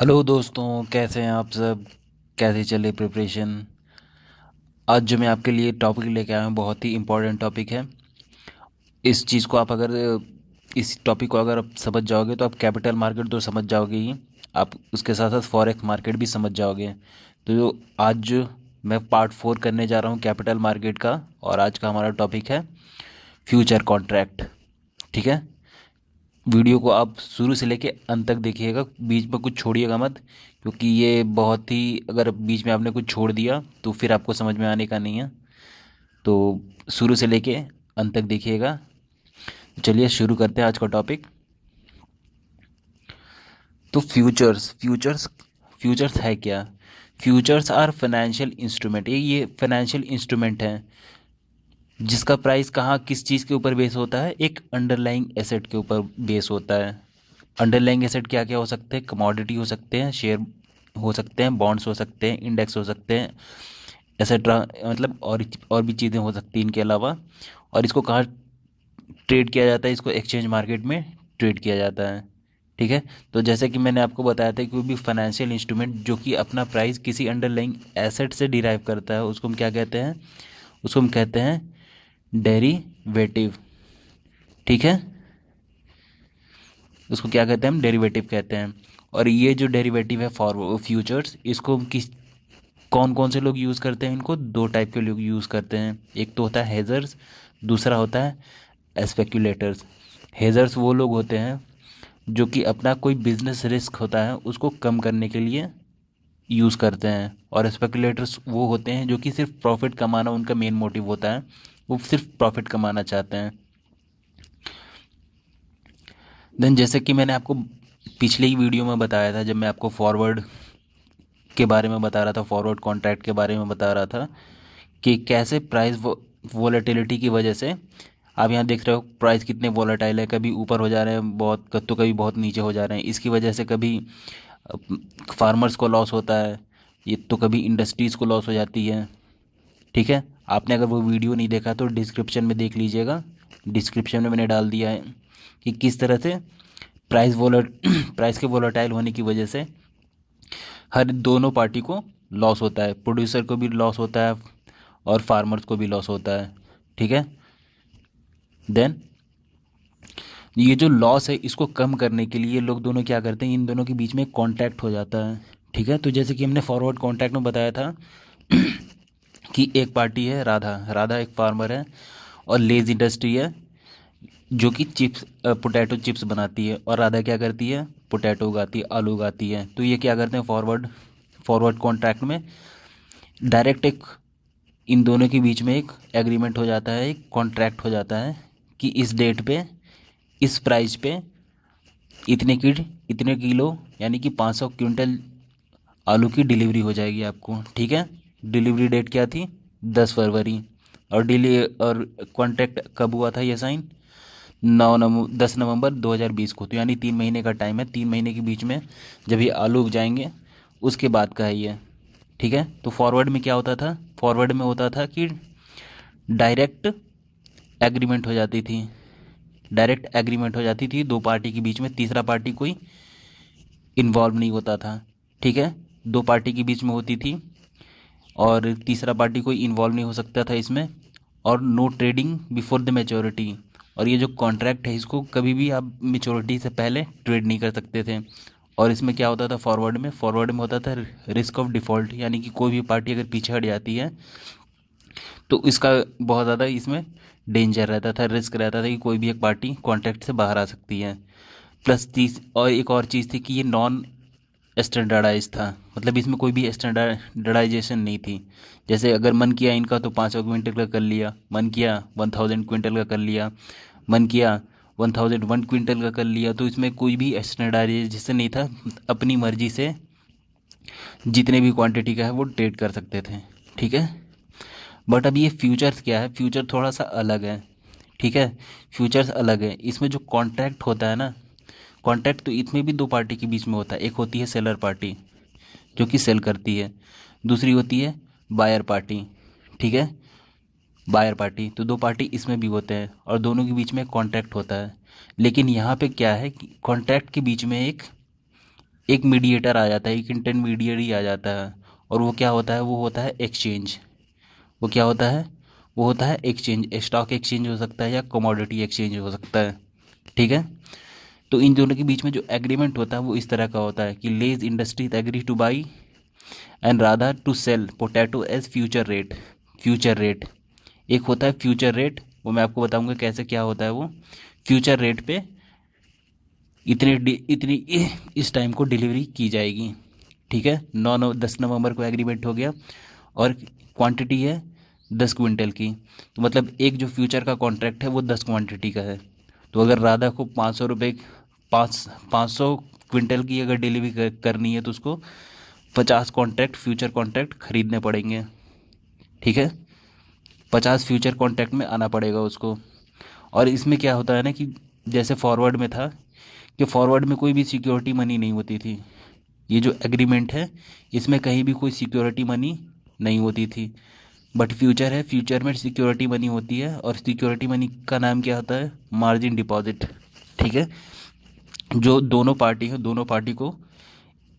Hello दोस्तों, कैसे हैं आप सब। कैसे चले प्रिपरेशन। आज जो मैं आपके लिए टॉपिक लेके आया हूँ बहुत ही इम्पोर्टेंट टॉपिक है। इस चीज़ को आप अगर इस टॉपिक को अगर आप समझ जाओगे तो आप कैपिटल मार्केट तो समझ जाओगे ही, आप उसके साथ साथ फॉरेक्स मार्केट भी समझ जाओगे। तो आज मैं पार्ट 4 करने जा रहा हूँ कैपिटल मार्केट का, और आज का हमारा टॉपिक है फ्यूचर कॉन्ट्रैक्ट। ठीक है। वीडियो को आप शुरू से लेके अंत तक देखिएगा, बीच में कुछ छोड़िएगा मत, क्योंकि ये बहुत ही, अगर बीच में आपने कुछ छोड़ दिया तो फिर आपको समझ में आने का नहीं है। तो शुरू से लेके अंत तक देखिएगा। चलिए शुरू करते हैं आज का टॉपिक। तो फ्यूचर्स फ्यूचर्स फ्यूचर्स है क्या। फ्यूचर्स आर फाइनेंशियल इंस्ट्रूमेंट, ये फाइनेंशियल इंस्ट्रूमेंट है जिसका प्राइस कहाँ किस चीज़ के ऊपर बेस होता है, एक अंडरलाइंग एसेट के ऊपर बेस होता है। अंडरलाइंग एसेट क्या क्या हो सकते हैं, कमोडिटी हो सकते हैं, शेयर हो सकते हैं, बॉन्ड्स हो सकते हैं, इंडेक्स हो सकते हैं, एसेट्रा, मतलब और भी चीज़ें हो सकती हैं इनके अलावा। और इसको कहाँ ट्रेड किया जाता है, इसको एक्सचेंज मार्केट में ट्रेड किया जाता है। ठीक है। तो जैसे कि मैंने आपको बताया था कि कोई भी फाइनेंशियल इंस्ट्रूमेंट जो कि अपना प्राइस किसी अंडरलाइंग एसेट से डिराइव करता है उसको हम क्या कहते हैं, उसको हम कहते हैं डेरिवेटिव। ठीक है। उसको क्या कहते हैं, हम डेरिवेटिव कहते हैं। और ये जो डेरिवेटिव है फॉर फ्यूचर्स, इसको हम किस कौन कौन से लोग यूज़ करते हैं, इनको दो टाइप के लोग यूज़ करते हैं। एक तो होता है हेजर्स, दूसरा होता है स्पेक्यूलेटर्स। हेजर्स वो लोग होते हैं जो कि अपना कोई बिजनेस रिस्क होता है उसको कम करने के लिए यूज़ करते हैं, और स्पेकुलेटर्स वो होते हैं जो कि सिर्फ प्रॉफिट कमाना उनका मेन मोटिव होता है, वो सिर्फ प्रॉफिट कमाना चाहते हैं। देन जैसे कि मैंने आपको पिछले ही वीडियो में बताया था, जब मैं आपको फॉरवर्ड के बारे में बता रहा था, फॉरवर्ड कॉन्ट्रैक्ट के बारे में बता रहा था कि कैसे प्राइस वोलेटिलिटी की वजह से आप यहाँ देख रहे हो प्राइस कितने वोलेटाइल है, कभी ऊपर हो जा रहे हैं बहुत, तो कभी बहुत नीचे हो जा रहे हैं। इसकी वजह से कभी फार्मर्स को लॉस होता है, ये तो कभी इंडस्ट्रीज़ को लॉस हो जाती है। ठीक है। आपने अगर वो वीडियो नहीं देखा तो डिस्क्रिप्शन में देख लीजिएगा, डिस्क्रिप्शन में मैंने डाल दिया है कि किस तरह से प्राइस वोलट प्राइस के वोलेटाइल होने की वजह से हर दोनों पार्टी को लॉस होता है, प्रोड्यूसर को भी लॉस होता है और फार्मर्स को भी लॉस होता है। ठीक है। देन ये जो लॉस है इसको कम करने के लिए लोग दोनों क्या करते हैं, इन दोनों के बीच में कॉन्ट्रैक्ट हो जाता है। ठीक है। तो जैसे कि हमने फॉरवर्ड कॉन्ट्रैक्ट में बताया था कि एक पार्टी है राधा, राधा एक फार्मर है, और लेज इंडस्ट्री है जो कि चिप्स, पोटैटो चिप्स बनाती है, और राधा क्या करती है, पोटैटो उगाती है, आलू उगाती है। तो ये क्या करते हैं, फॉरवर्ड फॉरवर्ड कॉन्ट्रैक्ट में डायरेक्ट एक इन दोनों के बीच में एक एग्रीमेंट हो जाता है, एक कॉन्ट्रैक्ट हो जाता है कि इस डेट पे इस प्राइस पे इतने की इतने किलो, यानी कि 500 क्विंटल आलू की डिलीवरी हो जाएगी आपको। ठीक है। डिलीवरी डेट क्या थी, 10 फरवरी। और और कॉन्ट्रैक्ट कब हुआ था ये साइन, 10 नवंबर 2020 को। तो यानी 3 महीने का टाइम है, 3 महीने के बीच में जब ये आलू उग जाएंगे उसके बाद का है ये। ठीक है। तो फॉरवर्ड में क्या होता था, फॉरवर्ड में होता था कि डायरेक्ट एग्रीमेंट हो जाती थी, डायरेक्ट एग्रीमेंट हो जाती थी दो पार्टी के बीच में, तीसरा पार्टी कोई इन्वॉल्व नहीं होता था। ठीक है। दो पार्टी के बीच में होती थी और तीसरा पार्टी कोई इन्वॉल्व नहीं हो सकता था इसमें। और no trading before the maturity, और ये जो कॉन्ट्रैक्ट है इसको कभी भी आप मेच्योरिटी से पहले ट्रेड नहीं कर सकते थे। और इसमें क्या होता था, फॉरवर्ड में होता था रिस्क ऑफ डिफ़ॉल्ट, यानी कि कोई भी पार्टी अगर पीछे हट जाती है तो इसका बहुत ज़्यादा इसमें डेंजर रहता था, रिस्क रहता था कि कोई भी एक पार्टी कॉन्ट्रैक्ट से बाहर आ सकती है। प्लस तीस और एक और चीज़ थी कि ये नॉन स्टैंडर्डाइज था, मतलब इसमें कोई भी स्टैंडर्डाइजेशन नहीं थी। जैसे अगर मन किया इनका तो 500 क्विंटल का कर लिया, मन किया 1000 क्विंटल का कर लिया, मन किया 1001 क्विंटल का कर लिया, तो इसमें कोई भी स्टैंडर्डाइजेशन नहीं था। अपनी मर्जी से जितने भी क्वांटिटी का है वो ट्रेड कर सकते थे। ठीक है। बट अब ये फ्यूचर्स क्या है, फ्यूचर थोड़ा सा अलग है। ठीक है। फ्यूचर्स अलग है, इसमें जो कॉन्ट्रैक्ट होता है ना, कॉन्ट्रैक्ट तो इसमें भी दो पार्टी के बीच में होता है। एक होती है सेलर पार्टी जो कि सेल करती है, दूसरी होती है बायर पार्टी। ठीक है। बायर पार्टी, तो दो पार्टी इसमें भी होते हैं और दोनों के बीच में कॉन्ट्रैक्ट होता है। लेकिन यहाँ पे क्या है कि कॉन्ट्रैक्ट के बीच में एक एक मीडिएटर आ जाता है, एक इंटरमीडिएट आ जाता है, और वो क्या होता है, वो होता है एक्सचेंज। वो क्या होता है, वो होता है एक्सचेंज। स्टॉक एक्सचेंज हो सकता है या कमोडिटी एक्सचेंज हो सकता है। ठीक है। तो इन दोनों के बीच में जो एग्रीमेंट होता है वो इस तरह का होता है कि Lay's industries agree to buy and rather to sell potato as future rate. Future rate एक होता है, फ्यूचर रेट, वो मैं आपको बताऊंगा कैसे क्या होता है वो। फ्यूचर रेट पे इतनी इस टाइम को डिलीवरी की जाएगी। ठीक है। 10 नवंबर को एग्रीमेंट हो गया, और क्वांटिटी है 10 क्विंटल की। तो मतलब एक जो फ्यूचर का कॉन्ट्रैक्ट है वो 10 क्वांटिटी का है। तो अगर राधा को 500 रुपये, 500 क्विंटल की अगर डिलीवरी करनी है तो उसको 50 कॉन्ट्रैक्ट, फ्यूचर कॉन्ट्रैक्ट खरीदने पड़ेंगे। ठीक है। 50 फ्यूचर कॉन्ट्रैक्ट में आना पड़ेगा उसको। और इसमें क्या होता है ना कि जैसे फॉरवर्ड में था कि फॉरवर्ड में कोई भी सिक्योरिटी मनी नहीं होती थी। ये जो एग्रीमेंट है इसमें कहीं भी कोई सिक्योरिटी मनी नहीं होती थी। बट फ्यूचर है, फ्यूचर में सिक्योरिटी मनी होती है, और सिक्योरिटी मनी का नाम क्या होता है, मार्जिन डिपॉजिट। ठीक है। जो दोनों पार्टी हैं, दोनों पार्टी को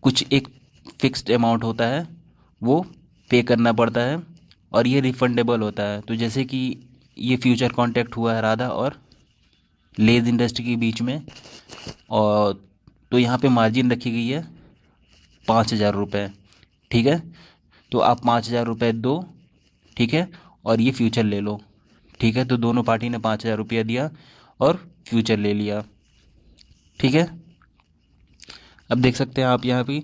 कुछ एक फिक्स्ड अमाउंट होता है वो पे करना पड़ता है, और ये रिफंडेबल होता है। तो जैसे कि ये फ्यूचर कॉन्ट्रैक्ट हुआ है राधा और लेज इंडस्ट्री के बीच में, और तो यहाँ पे मार्जिन रखी गई है 5,000 रुपये। ठीक है। तो आप 5,000 रुपये दो। ठीक है। और ये फ्यूचर ले लो। ठीक है। तो दोनों पार्टी ने 5,000 रुपया दिया और फ्यूचर ले लिया। ठीक है। अब देख सकते हैं आप यहाँ पे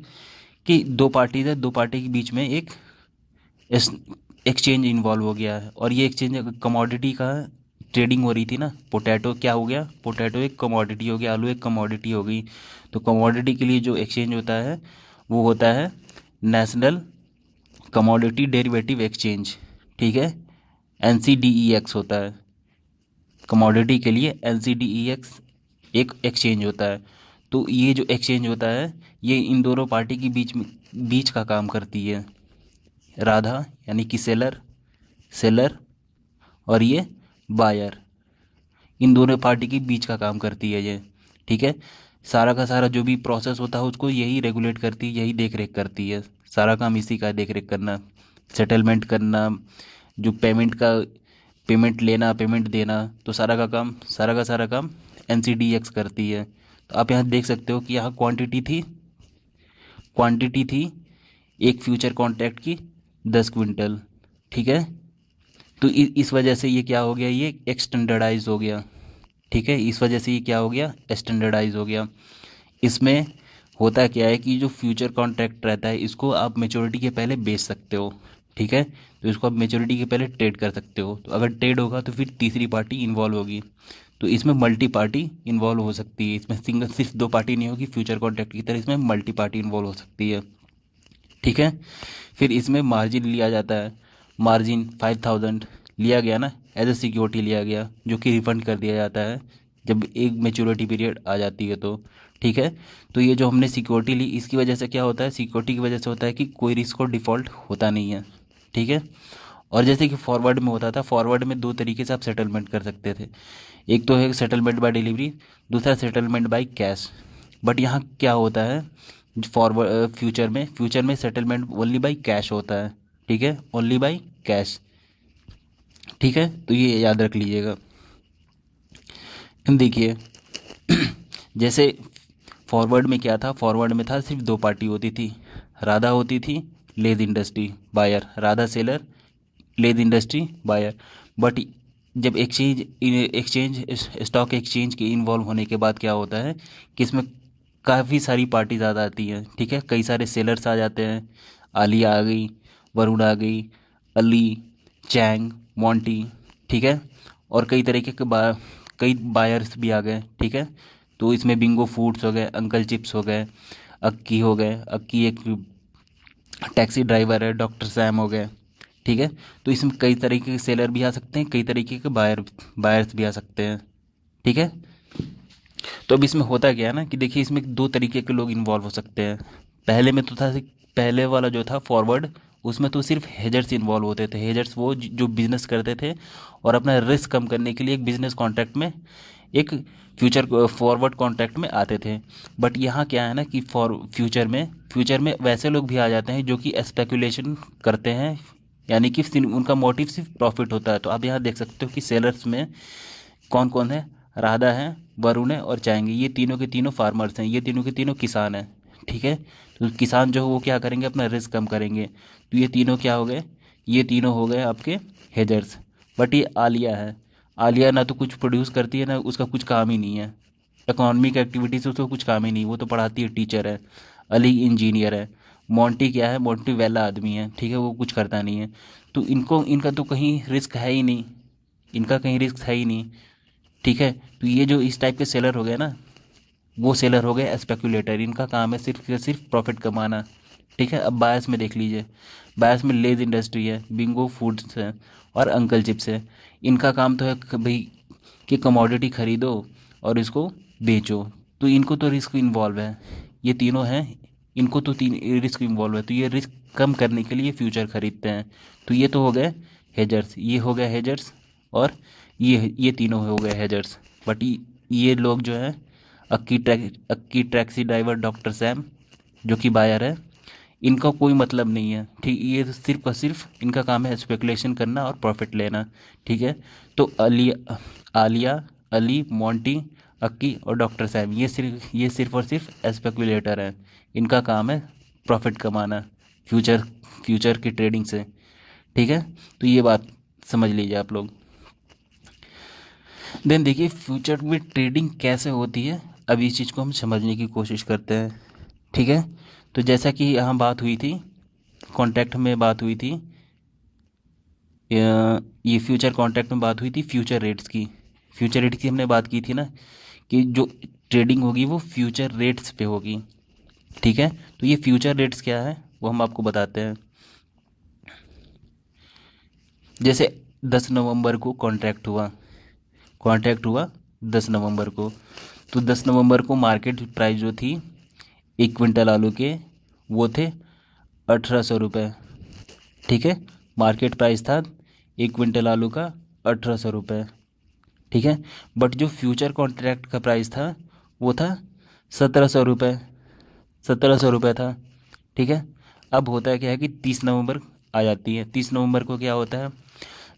कि दो पार्टीज है, दो पार्टी के बीच में एक एक्सचेंज इन्वॉल्व हो गया है, और ये एक्सचेंज कमोडिटी का ट्रेडिंग हो रही थी ना। पोटैटो क्या हो गया, पोटैटो एक कमोडिटी हो गया, आलू एक कमोडिटी हो गई। तो कमोडिटी के लिए जो एक्सचेंज होता है वो होता है नेशनल कमोडिटी डेरिवेटिव एक्सचेंज। ठीक है। NCDEX होता है कमोडिटी के लिए। NCDEX एक एक्सचेंज होता है। तो ये जो एक्सचेंज होता है ये इन दोनों पार्टी के बीच का काम करती है। राधा यानी कि सेलर, सेलर और ये बायर, इन दोनों पार्टी के बीच का काम करती है ये। ठीक है। सारा का सारा जो भी प्रोसेस होता है उसको यही रेगुलेट करती है, यही देख रेख करती है। सारा काम इसी का देख रेख करना, सेटलमेंट करना, जो पेमेंट लेना, पेमेंट देना, तो सारा का सारा काम NCDEX करती है। तो आप यहाँ देख सकते हो कि यहाँ क्वांटिटी थी एक फ्यूचर कॉन्ट्रैक्ट की 10 क्विंटल। ठीक है। तो इस वजह से ये क्या हो गया, ये एक स्टैंडर्डाइज हो गया। ठीक है। इस वजह से ये क्या हो गया, स्टैंडर्डाइज हो गया। इसमें होता क्या है कि जो फ्यूचर कॉन्ट्रैक्ट रहता है इसको आप मेच्योरिटी के पहले बेच सकते हो। ठीक है। तो इसको आप मेच्योरिटी के पहले ट्रेड कर सकते हो। तो अगर ट्रेड होगा तो फिर तीसरी पार्टी इन्वॉल्व होगी। तो इसमें मल्टी पार्टी इन्वॉल्व हो सकती है। इसमें सिर्फ दो पार्टी नहीं होगी फ्यूचर कॉन्ट्रैक्ट की तरह, इसमें मल्टी पार्टी इन्वॉल्व हो सकती है। ठीक है। फिर इसमें मार्जिन लिया जाता है। मार्जिन 5,000 लिया गया ना, एज ए सिक्योरिटी लिया गया, जो कि रिफंड कर दिया जाता है जब एक मेच्योरिटी पीरियड आ जाती है तो। ठीक है। तो ये जो हमने सिक्योरिटी ली इसकी वजह से क्या होता है, सिक्योरिटी की वजह से होता है कि कोई रिस्क और डिफ़ॉल्ट होता नहीं है। ठीक है। और जैसे कि फॉरवर्ड में होता था, फॉरवर्ड में दो तरीके से आप सेटलमेंट कर सकते थे। एक तो है सेटलमेंट बाय डिलीवरी, दूसरा सेटलमेंट बाय कैश। बट यहाँ क्या होता है, फ्यूचर में सेटलमेंट ओनली बाय कैश होता है। ठीक है। Only by cash. ठीक है। तो ये याद रख लीजिएगा। देखिए जैसे फॉरवर्ड में क्या था, फॉरवर्ड में था सिर्फ दो पार्टी होती थी, राधा होती थी, leather industry buyer, Radha seller, leather industry buyer. But जब एक्सचेंज स्टॉक एक्सचेंज के इन्वॉल्व होने के बाद क्या होता है कि इसमें काफ़ी सारी पार्टीज आ जाती हैं। ठीक है। कई सारे सेलर्स आ जाते हैं, आलिया आ गई, वरुण आ गई, अली, चैंग, मोंटी। ठीक है। और कई तरीके के कई बायर्स भी आ गए। ठीक है। तो इसमें बिंगो फूड्स हो गए, अंकल चिप्स हो गए, अक्की हो गए, अक्की एक टैक्सी ड्राइवर है, डॉक्टर सैम हो गए। ठीक है। तो इसमें कई तरीके के सेलर भी आ सकते हैं, कई तरीके के बायर्स भी आ सकते हैं। ठीक है। तो अब इसमें होता क्या है ना कि देखिए इसमें दो तरीके के लोग इन्वॉल्व हो सकते हैं। पहले में तो था, पहले वाला जो था फॉरवर्ड, उसमें तो सिर्फ हेजर्स इन्वॉल्व होते थे। हेजर्स वो जो बिजनेस करते थे और अपना रिस्क कम करने के लिए एक बिजनेस कॉन्ट्रैक्ट में एक फ्यूचर फॉरवर्ड कॉन्ट्रैक्ट में आते थे। बट यहाँ क्या है ना कि फ्यूचर में वैसे लोग भी आ जाते हैं जो कि स्पेकुलेशन करते हैं, यानी कि उनका मोटिव सिर्फ प्रॉफिट होता है। तो आप यहाँ देख सकते हो कि सेलर्स में कौन कौन है, राधा है, वरुण है और चाहेंगे, ये तीनों के तीनों फार्मर्स हैं, ये तीनों के तीनों किसान हैं। ठीक है, तो किसान जो वो क्या करेंगे, अपना रिस्क कम करेंगे। तो ये तीनों क्या हो गए, ये तीनों हो गए आपके हेजर्स। बट ये आलिया है, आलिया ना तो कुछ प्रोड्यूस करती है, ना उसका कुछ काम ही नहीं है, इकोनॉमिक एक्टिविटी से उसको कुछ काम ही नहीं, वो तो पढ़ाती है, टीचर है। अली इंजीनियर है। मोंटी क्या है, मोंटी वेला आदमी है, ठीक है, वो कुछ करता नहीं है। तो इनका तो कहीं रिस्क है ही नहीं, इनका कहीं रिस्क है ही नहीं। ठीक है, तो ये जो इस टाइप के सेलर हो गए ना, वो सेलर हो गए स्पेकुलेटर, इनका काम है सिर्फ सिर्फ प्रॉफिट कमाना। ठीक है, अब बायस में देख लीजिए, बायस में लेज इंडस्ट्री है, बिंगो फूड्स है और अंकल चिप्स है। इनका काम तो है भाई कि कमोडिटी खरीदो और इसको बेचो। तो इनको तो रिस्क इन्वॉल्व है, ये तीनों हैं, इनको तो तीन रिस्क इन्वॉल्व है। तो ये रिस्क कम करने के लिए फ्यूचर खरीदते हैं। तो ये तो हो गए हेजर्स, ये हो गए हेजर्स, और ये तीनों हो गए हेजर्स। बट ये लोग जो है, अक्की टैक्सी ड्राइवर डॉक्टर सैम जो कि बायर है, इनका कोई मतलब नहीं है। ठीक, ये तो सिर्फ और सिर्फ इनका काम है स्पेकुलेशन करना और प्रॉफिट लेना। ठीक है, तो आलिया, अली, मोंटी, अक्की और डॉक्टर सैम, ये सिर्फ और सिर्फ स्पेकुलेटर हैं। इनका काम है प्रॉफिट कमाना फ्यूचर फ्यूचर की ट्रेडिंग से। ठीक है, तो ये बात समझ लीजिए आप लोग। देन देखिए फ्यूचर में ट्रेडिंग कैसे होती है, अब इस चीज़ को हम समझने की कोशिश करते हैं। ठीक है, तो जैसा कि यहाँ बात हुई थी, कॉन्ट्रैक्ट में बात हुई थी, ये फ्यूचर कॉन्ट्रैक्ट में बात हुई थी फ्यूचर रेट्स की। फ्यूचर रेट की हमने बात की थी ना, कि जो ट्रेडिंग होगी वो फ्यूचर रेट्स पे होगी। ठीक है, तो ये फ्यूचर रेट्स क्या है वो हम आपको बताते हैं। जैसे 10 नवंबर को कॉन्ट्रैक्ट हुआ 10 नवंबर को। तो 10 नवंबर को मार्केट प्राइस जो थी 1 क्विंटल आलू के, वो थे 1800 रुपये। ठीक है, मार्केट प्राइस था 1 क्विंटल आलू का 1800 रुपये। ठीक है, बट जो फ्यूचर कॉन्ट्रैक्ट का प्राइस था वो था 1700 रुपये, 1700 रुपये था। ठीक है, अब होता है क्या है कि 30 नवंबर आ जाती है। 30 नवंबर को क्या होता है,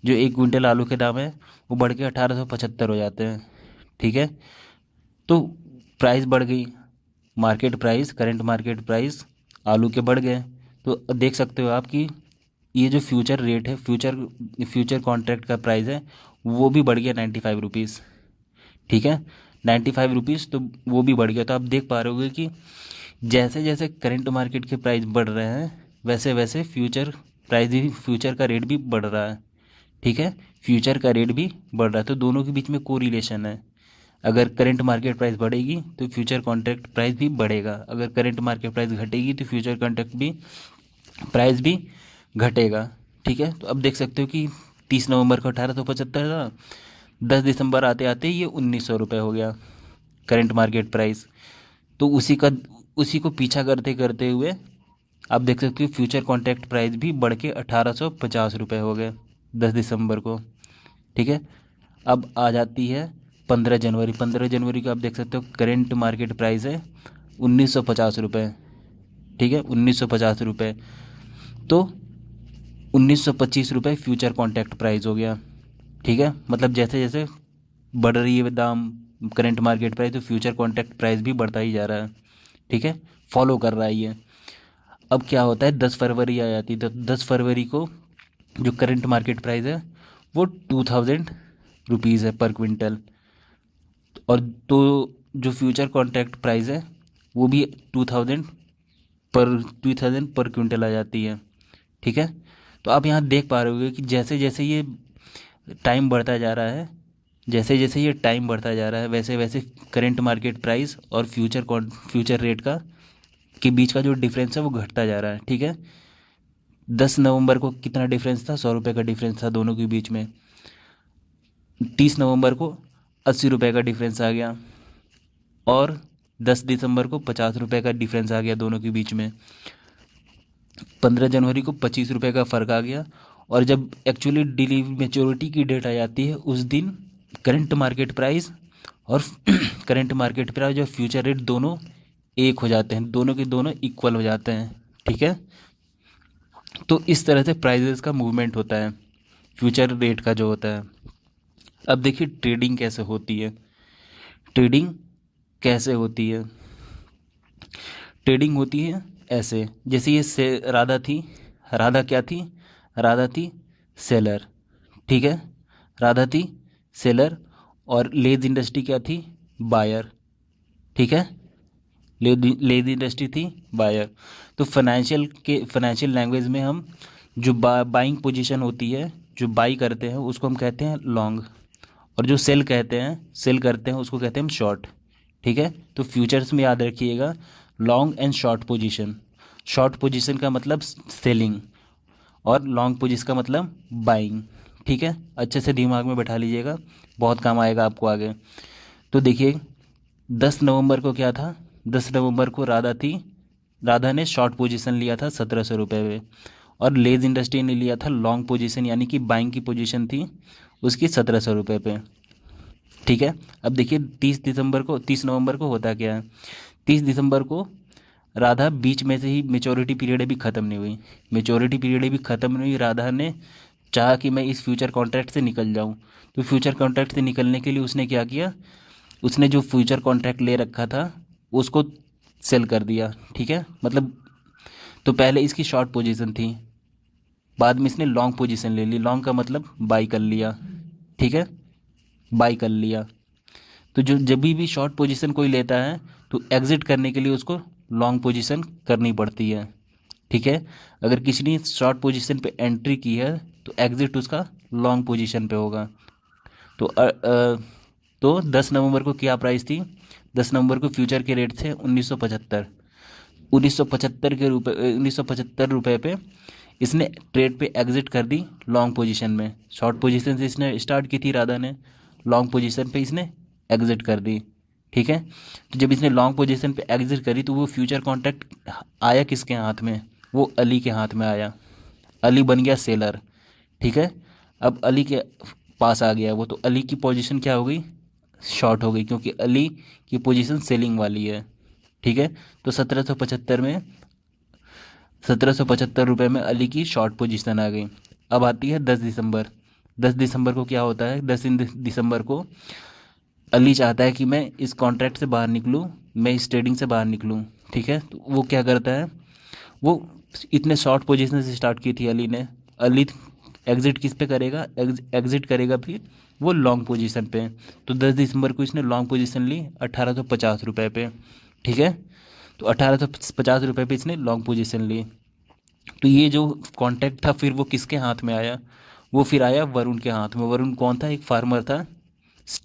जो 1 क्विंटल आलू के दाम है वो बढ़ के 1875 हो जाते हैं। ठीक है, तो प्राइस बढ़ गई, करंट मार्केट प्राइस आलू के बढ़ गए। तो देख सकते हो आप कि ये जो फ्यूचर रेट है, फ्यूचर कॉन्ट्रैक्ट का प्राइस है, वो भी बढ़ गया 95 रुपीज़। ठीक है, 95 रुपीज़, तो वो भी बढ़ गया। तो आप देख पा रहे होगे कि जैसे जैसे करंट मार्केट के प्राइस बढ़ रहे हैं, वैसे वैसे फ्यूचर का रेट भी बढ़ रहा है। ठीक है, फ्यूचर का रेट भी बढ़ रहा है, तो दोनों के बीच में कोरिलेशन है। अगर करंट मार्केट प्राइस बढ़ेगी तो फ्यूचर कॉन्ट्रैक्ट प्राइस भी बढ़ेगा, अगर करंट मार्केट प्राइस घटेगी तो फ्यूचर कॉन्ट्रैक्ट भी प्राइस भी घटेगा। ठीक है, तो अब देख सकते हो कि 30 नवंबर को 1875 था, 10 दिसंबर आते आते ये 1900 रुपये हो गया करंट मार्केट प्राइस। तो उसी को पीछा करते करते हुए आप देख सकते हो फ्यूचर कॉन्ट्रैक्ट प्राइस भी बढ़ के 1850 रुपये हो गए 10 दिसंबर को। ठीक है, अब आ जाती है 15 जनवरी। 15 जनवरी को आप देख सकते हो करेंट मार्केट प्राइस है 1950 रुपये। ठीक है, 1950 रुपये, तो 1925 रुपये फ्यूचर कॉन्ट्रैक्ट प्राइस हो गया। ठीक है, मतलब जैसे जैसे बढ़ रही है दाम करंट मार्केट प्राइस, तो फ्यूचर कॉन्ट्रैक्ट प्राइस भी बढ़ता ही जा रहा है। ठीक है, फॉलो कर रहा है ये। अब क्या होता है, 10 फरवरी आ जाती है, तो 10 फरवरी को जो करंट मार्केट प्राइस है वो 2000 रुपीज़ है पर क्विंटल, और तो जो फ्यूचर कॉन्ट्रैक्ट प्राइस है वो भी 2000 पर क्विंटल आ जाती है। ठीक है, तो आप यहाँ देख पा रहे होगे कि जैसे जैसे ये टाइम बढ़ता जा रहा है, वैसे वैसे करंट मार्केट प्राइस और फ्यूचर रेट के बीच का जो डिफरेंस है वो घटता जा रहा है। ठीक है, 10 नवंबर को कितना डिफरेंस था, 100 रुपये का डिफरेंस था दोनों के बीच में। 30 नवंबर को 80 रुपये का डिफरेंस आ गया, और 10 दिसंबर को 50 रुपये का डिफरेंस आ गया दोनों के बीच में। 15 जनवरी को 25 रुपये का फ़र्क आ गया, और जब एक्चुअली डिलीवरी मेच्योरिटी की डेट आ जाती है उस दिन करंट मार्केट प्राइस और करंट मार्केट प्राइस और फ्यूचर रेट दोनों एक हो जाते हैं, दोनों के दोनों इक्वल हो जाते हैं। ठीक है, तो इस तरह से प्राइजेस का मूवमेंट होता है, फ्यूचर रेट का जो होता है। अब देखिए ट्रेडिंग कैसे होती है। ट्रेडिंग कैसे होती है? ट्रेडिंग होती है ऐसे, जैसे ये से राधा थी। राधा क्या थी? राधा थी सेलर। ठीक है, राधा थी सेलर, और लेज इंडस्ट्री क्या थी? बायर। ठीक है, लेज इंडस्ट्री थी बायर। तो फाइनेंशियल लैंग्वेज में हम जो बाइंग पोजीशन होती है, जो बाई करते हैं उसको हम कहते हैं लॉन्ग, और जो सेल करते हैं उसको कहते हैं हम शॉर्ट। ठीक है, तो फ्यूचर्स में याद रखिएगा long and short position. Short position का मतलब सेलिंग और लॉन्ग पोजीशन का मतलब बाइंग। ठीक है, अच्छे से दिमाग में बैठा लीजिएगा, बहुत काम आएगा आपको आगे। तो देखिए 10 नवंबर को क्या था? 10 नवंबर को राधा ने शॉर्ट पोजीशन लिया था 1700 रुपये पे, और लेज इंडस्ट्री ने लिया था लॉन्ग पोजीशन, यानी कि बाइंग की पोजीशन थी उसकी 1700 रुपये पे। ठीक है, अब देखिए 30 नवंबर को होता क्या है? 30 दिसंबर को राधा बीच में से ही, मेचोरिटी पीरियड भी ख़त्म नहीं हुई, राधा ने चाहा कि मैं इस फ्यूचर कॉन्ट्रैक्ट से निकल जाऊं। तो फ्यूचर कॉन्ट्रैक्ट से निकलने के लिए उसने क्या किया? उसने जो फ्यूचर कॉन्ट्रैक्ट ले रखा था उसको सेल कर दिया। ठीक है, मतलब तो पहले इसकी शॉर्ट पोजीशन थी, बाद में इसने लॉन्ग पोजीशन ले ली। लॉन्ग का मतलब बाई कर लिया। ठीक है, बाई कर लिया। तो जो जब भी शॉर्ट पोजीशन कोई लेता है तो एग्जिट करने के लिए उसको लॉन्ग पोजीशन करनी पड़ती है। ठीक है, अगर किसी ने शॉर्ट पोजीशन पे एंट्री की है तो एग्जिट उसका लॉन्ग पोजीशन पे होगा। तो 10 नवंबर को क्या प्राइस थी? 10 नवंबर को फ्यूचर के रेट थे 1975। 1975 रुपये पे इसने ट्रेड पे एग्जिट कर दी लॉन्ग पोजीशन में। शॉर्ट पोजीशन से इसने स्टार्ट की थी राधा ने, लॉन्ग पोजीशन पे इसने एग्जिट कर दी। ठीक है, तो जब इसने लॉन्ग पोजीशन पे एग्जिट करी तो वो फ्यूचर कॉन्ट्रैक्ट आया किसके हाथ में? वो अली के हाथ में आया। अली बन गया सेलर। ठीक है, अब अली के पास आ गया वो, तो अली की पोजीशन क्या हो गई? शॉर्ट हो गई, क्योंकि अली की पोजीशन सेलिंग वाली है। ठीक है, तो 1775 रुपये में अली की शॉर्ट पोजीशन आ गई। अब आती है 10 दिसंबर। 10 दिसंबर को क्या होता है? 10 दिसंबर को अली चाहता है कि मैं इस कॉन्ट्रैक्ट से बाहर निकलूं, मैं इस ट्रेडिंग से बाहर निकलूं। ठीक है, तो वो क्या करता है? वो इतने शॉर्ट पोजीशन से स्टार्ट की थी अली ने। अली एग्जिट किस पे करेगा? एग्जिट करेगा फिर वो लॉन्ग पोजीशन पे। तो 10 दिसंबर को इसने लॉन्ग पोजीशन ली 1850 रुपये पे। ठीक है, तो 1850 रुपये पे इसने लॉन्ग पोजीशन ली। तो ये जो कॉन्ट्रैक्ट था फिर वो किसके हाथ में आया? वो फिर आया वरुण के हाथ में। वरुण कौन था? एक फार्मर था।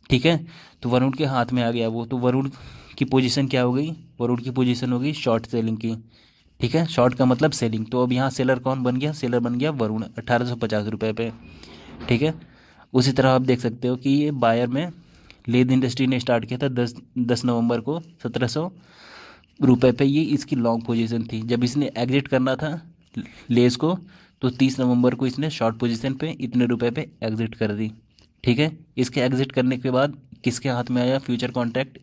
ठीक है, तो वरुण के हाथ में आ गया वो। तो वरुण की पोजीशन क्या हो गई? वरुण की पोजीशन हो गई शॉर्ट सेलिंग की। ठीक है, शॉर्ट का मतलब सेलिंग। तो अब यहाँ सेलर कौन बन गया? सेलर बन गया वरुण 1850 रुपये पे। ठीक है, उसी तरह आप देख सकते हो कि ये बायर में लेद इंडस्ट्री ने स्टार्ट किया था 10 नवंबर को 1700 रुपये पे। ये इसकी लॉन्ग पोजीशन थी। जब इसने एग्जिट करना था लेस को तो 30 नवंबर को इसने शॉर्ट पोजीशन पे इतने रुपए पे एग्जिट कर दी। ठीक है, इसके एग्जिट करने के बाद किसके हाथ में आया फ्यूचर कॉन्ट्रैक्ट?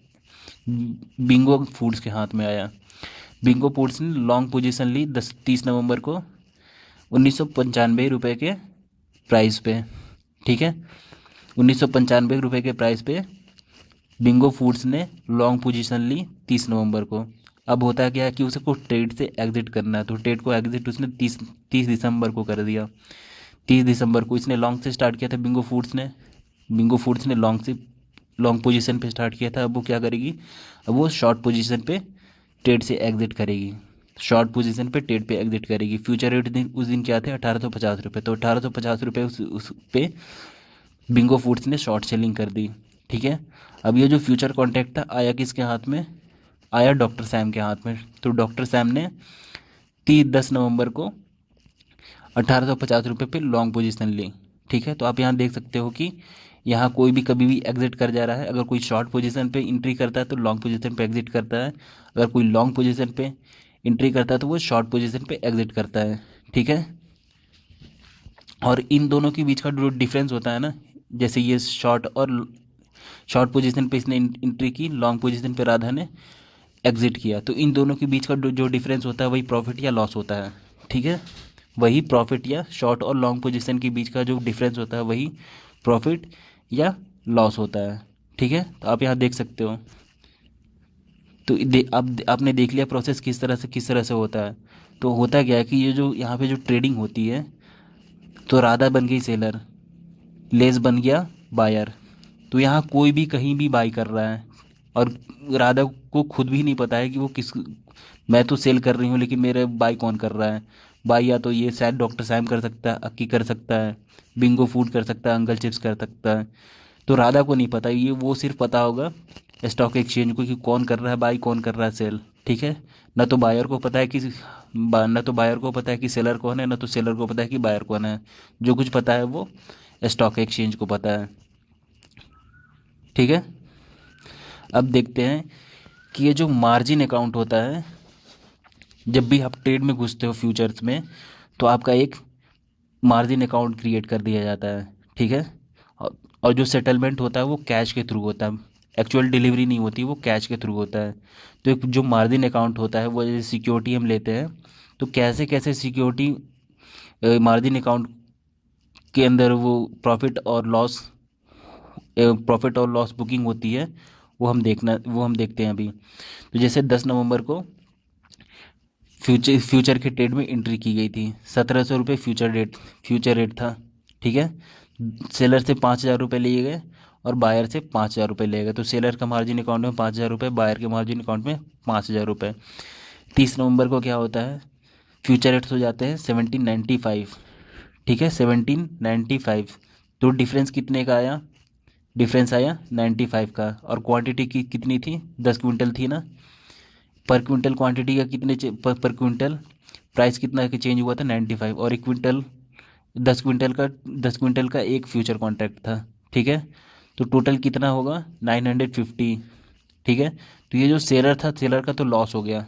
बिंगो फूड्स के हाथ में आया। बिंगो फूड्स ने लॉन्ग पोजीशन ली 30 नवंबर को 1995 रुपये के प्राइस पे। ठीक है, 1995 रुपये के प्राइस पे बिंगो फूड्स ने लॉन्ग पोजीशन ली 30 नवंबर को। अब होता है क्या है कि उसको ट्रेड से एग्जिट करना है, तो ट्रेड को एग्जिट उसने 30 दिसंबर को कर दिया। 30 दिसंबर को इसने लॉन्ग से स्टार्ट किया था बिंगो फूड्स ने लॉन्ग पोजीशन पे स्टार्ट किया था। अब वो क्या करेगी? अब वो शॉर्ट पोजीशन पे ट्रेड से एग्जिट करेगी। शॉर्ट पोजीशन पे ट्रेड पे एग्जिट करेगी। फ्यूचर रेट उस दिन क्या थे? 1850 रुपये। तो 1850 रुपये उस पे बिंगो फूड्स ने शॉर्ट सेलिंग कर दी। ठीक है, अब ये जो फ्यूचर कॉन्ट्रैक्ट था आया किसके हाथ में? आया डॉक्टर सैम के हाथ में। तो डॉक्टर सैम ने 10 नवंबर को 1850 रुपये पे लॉन्ग पोजीशन ली। ठीक है, तो आप यहाँ देख सकते हो कि यहाँ कोई भी कभी भी एग्जिट कर जा रहा है। अगर कोई शॉर्ट पोजीशन पे एंट्री करता है तो लॉन्ग पोजीशन पे एग्जिट करता है, अगर कोई लॉन्ग पोजीशन पे एंट्री करता है तो वो शॉर्ट पोजीशन पे एग्जिट करता है। ठीक है, और इन दोनों के बीच का जो डिफरेंस होता है ना, जैसे ये शॉर्ट पोजीशन पे इसने एंट्री की, लॉन्ग पोजीशन पे राधा ने एग्जिट किया। तो इन दोनों के बीच का जो डिफरेंस होता है वही प्रॉफिट या लॉस होता है। ठीक है, वही प्रॉफिट या शॉर्ट और लॉन्ग पोजीशन के बीच का जो डिफरेंस होता है वही प्रॉफिट या लॉस होता है। ठीक है, तो आप यहाँ देख सकते हो। तो अब आपने देख लिया प्रोसेस किस तरह से होता है। तो होता क्या है कि ये जो यहाँ पे जो ट्रेडिंग होती है, तो राधा बन गई सेलर, लेस बन गया बायर। तो यहाँ कोई भी कहीं भी बाई कर रहा है, और राधा को खुद भी नहीं पता है कि वो किस, मैं तो सेल कर रही हूँ लेकिन मेरे बाई कौन कर रहा है। बाई या तो ये शायद डॉक्टर सैम कर सकता है, अक्की कर सकता है, बिंगो फूड कर सकता है, अंकल चिप्स कर सकता है। तो राधा को नहीं पता, ये वो सिर्फ पता होगा स्टॉक एक्सचेंज को कि कौन कर रहा है बाई, कौन कर रहा है सेल। ठीक है, ना तो बायर को पता है कि ना तो बायर को पता है कि सेलर कौन है, ना तो सेलर को पता है कि बायर कौन है। जो कुछ पता है वो स्टॉक एक्सचेंज को पता है। ठीक है, अब देखते हैं कि ये जो मार्जिन अकाउंट होता है, जब भी आप ट्रेड में घुसते हो फ्यूचर्स में, तो आपका एक मार्जिन अकाउंट क्रिएट कर दिया जाता है। ठीक है, और जो सेटलमेंट होता है वो कैश के थ्रू होता है, एक्चुअल डिलीवरी नहीं होती, वो कैश के थ्रू होता है। तो एक जो मार्जिन अकाउंट होता है वो जैसे सिक्योरिटी हम लेते हैं, तो कैसे कैसे सिक्योरिटी मार्जिन अकाउंट के अंदर वो प्रॉफिट और लॉस बुकिंग होती है, वो हम देखते हैं अभी। तो जैसे 10 नवंबर को फ्यूचर के ट्रेड में एंट्री की गई थी, 1700 रुपये फ्यूचर रेट था। ठीक है, सेलर से 5000 रुपये लिए गए और बायर से 5000 रुपये लिए गए। तो सेलर का मार्जिन अकाउंट में 5000 रुपये, बायर के मार्जिन अकाउंट में 5000 रुपये। 30 नवंबर को क्या होता है, फ्यूचर रेट्स हो जाते हैं 1795। ठीक है, 1795। तो डिफरेंस कितने का आया, डिफरेंस आया 95 का। और क्वांटिटी की कितनी थी, 10 क्विंटल थी ना। पर क्विंटल क्वांटिटी का पर क्विंटल प्राइस कितना का चेंज हुआ था, 95। और एक क्विंटल 10 क्विंटल का एक फ्यूचर कॉन्ट्रैक्ट था। ठीक है, तो टोटल कितना होगा, 950। ठीक है, तो ये जो सेलर था, सेलर का तो लॉस हो गया,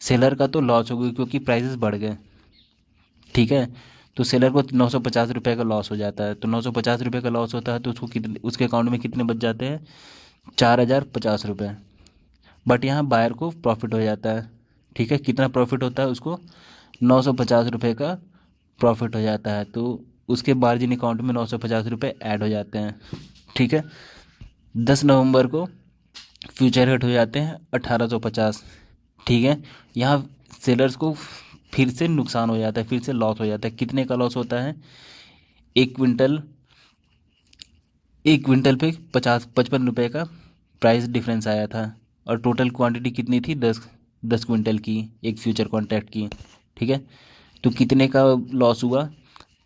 क्योंकि प्राइसेस बढ़ गए। ठीक है, तो सेलर को 950 रुपये का लॉस हो जाता है। तो 950 रुपये का लॉस होता है तो उसके अकाउंट में कितने बच जाते हैं, 4050 रुपये। बट यहाँ बायर को प्रॉफिट हो जाता है। ठीक है, कितना प्रॉफिट होता है उसको, 950 रुपये का प्रॉफिट हो जाता है। तो उसके मार्जिन अकाउंट में 950 रुपये ऐड हो जाते हैं। ठीक है, 10 नवंबर को फ्यूचर रेट हो जाते हैं 1850। ठीक है, यहाँ सेलर्स को फिर से नुकसान हो जाता है, फिर से लॉस हो जाता है। कितने का लॉस होता है, एक क्विंटल पे 55 रुपये का प्राइस डिफरेंस आया था। और टोटल क्वांटिटी कितनी थी, 10 क्विंटल की, एक फ्यूचर कॉन्ट्रैक्ट की। ठीक है, तो कितने का लॉस हुआ,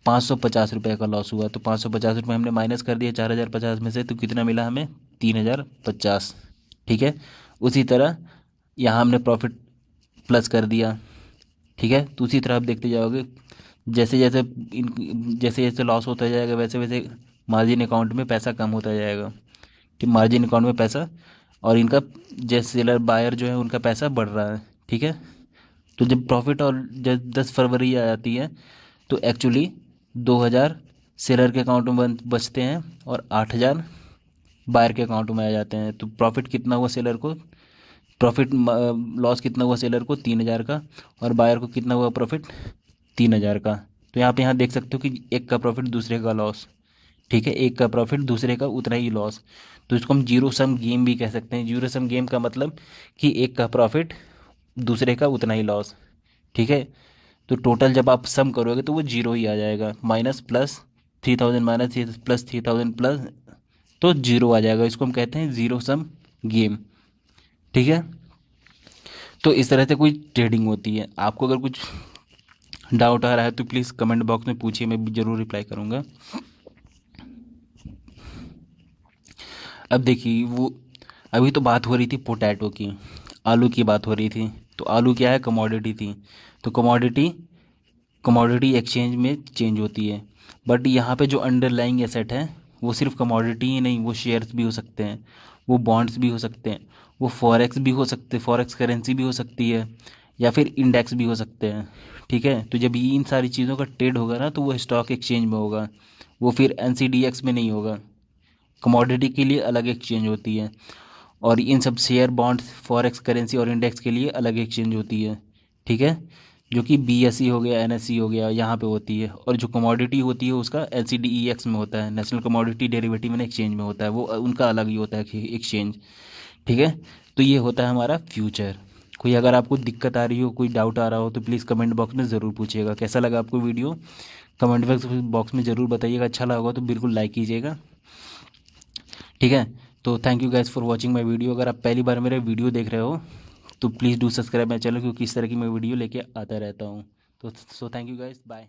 550 रुपये का लॉस हुआ। तो 550 रुपये हमने माइनस कर दिया 4050 में से, तो कितना मिला हमें, 3050। ठीक है, उसी तरह यहाँ हमने प्रॉफिट प्लस कर दिया। ठीक है, तो उसी तरह आप देखते जाओगे, जैसे जैसे लॉस होता जाएगा वैसे वैसे मार्जिन अकाउंट में पैसा कम होता जाएगा। कि मार्जिन अकाउंट में पैसा, और इनका जैसे सेलर बायर जो है उनका पैसा बढ़ रहा है। ठीक है, तो जब प्रॉफिट और जब 10 फरवरी आ जाती है, तो एक्चुअली 2000 सेलर के अकाउंट में बचते हैं और 8000 बायर के अकाउंट में आ जाते हैं। तो प्रॉफिट कितना हुआ सेलर को, लॉस कितना हुआ सेलर को, 3000 का। और बायर को कितना हुआ प्रॉफिट, 3000 का। तो यहाँ देख सकते हो कि एक का प्रॉफिट दूसरे का लॉस। ठीक है, एक का प्रॉफिट दूसरे का उतना ही लॉस। तो इसको हम जीरो सम गेम भी कह सकते हैं। जीरो सम गेम का मतलब कि एक का प्रॉफिट दूसरे का उतना ही लॉस। ठीक है, तो टोटल जब आप सम करोगे तो वो जीरो ही आ जाएगा, minus plus 3000 minus plus 3000 plus, तो जीरो आ जाएगा। इसको हम कहते हैं जीरो सम गेम। ठीक है, तो इस तरह से कोई ट्रेडिंग होती है। आपको अगर कुछ डाउट आ रहा है तो प्लीज़ कमेंट बॉक्स में पूछिए, मैं ज़रूर रिप्लाई करूँगा। अब देखिए, वो अभी तो बात हो रही थी पोटैटो की, आलू की बात हो रही थी। तो आलू क्या है, कमोडिटी थी। तो कमोडिटी एक्सचेंज में चेंज होती है। बट यहाँ पे जो अंडरलाइंग एसेट है वो सिर्फ कमोडिटी ही नहीं, वो शेयर्स भी हो सकते हैं, वो बॉन्ड्स भी हो सकते हैं, वो फॉरेक्स भी हो सकते हैं, फॉरेक्स करेंसी भी हो सकती है, या फिर इंडेक्स भी हो सकते हैं। ठीक है, तो जब ये इन सारी चीज़ों का ट्रेड होगा ना, तो वो स्टॉक एक्सचेंज में होगा, वो फिर एनसीडीएक्स में नहीं होगा। कमोडिटी के लिए अलग एक्सचेंज होती है, और इन सब शेयर, बॉन्ड्स, फॉरेक्स करेंसी और इंडेक्स के लिए अलग एक्सचेंज होती है। ठीक है, जो कि BSE हो गया, NSE हो गया, यहाँ पे होती है। और जो कमोडिटी होती है उसका NCDEX में होता है, national commodity derivative and exchange में होता है, वो उनका अलग ही होता है एक्सचेंज। ठीक है, तो ये होता है हमारा फ्यूचर। कोई अगर आपको दिक्कत आ रही हो, कोई डाउट आ रहा हो, तो प्लीज़ कमेंट बॉक्स में ज़रूर पूछिएगा। कैसा लगा आपको वीडियो, कमेंट बॉक्स में ज़रूर बताइएगा। अच्छा लगा होगा तो बिल्कुल लाइक कीजिएगा। ठीक है, तो thank you guys for watching my video. अगर आप पहली बार मेरे वीडियो देख रहे हो तो please do subscribe my channel, क्योंकि इस तरह की मैं वीडियो लेके आता रहता हूँ। तो थैंक यू गाइज, बाय।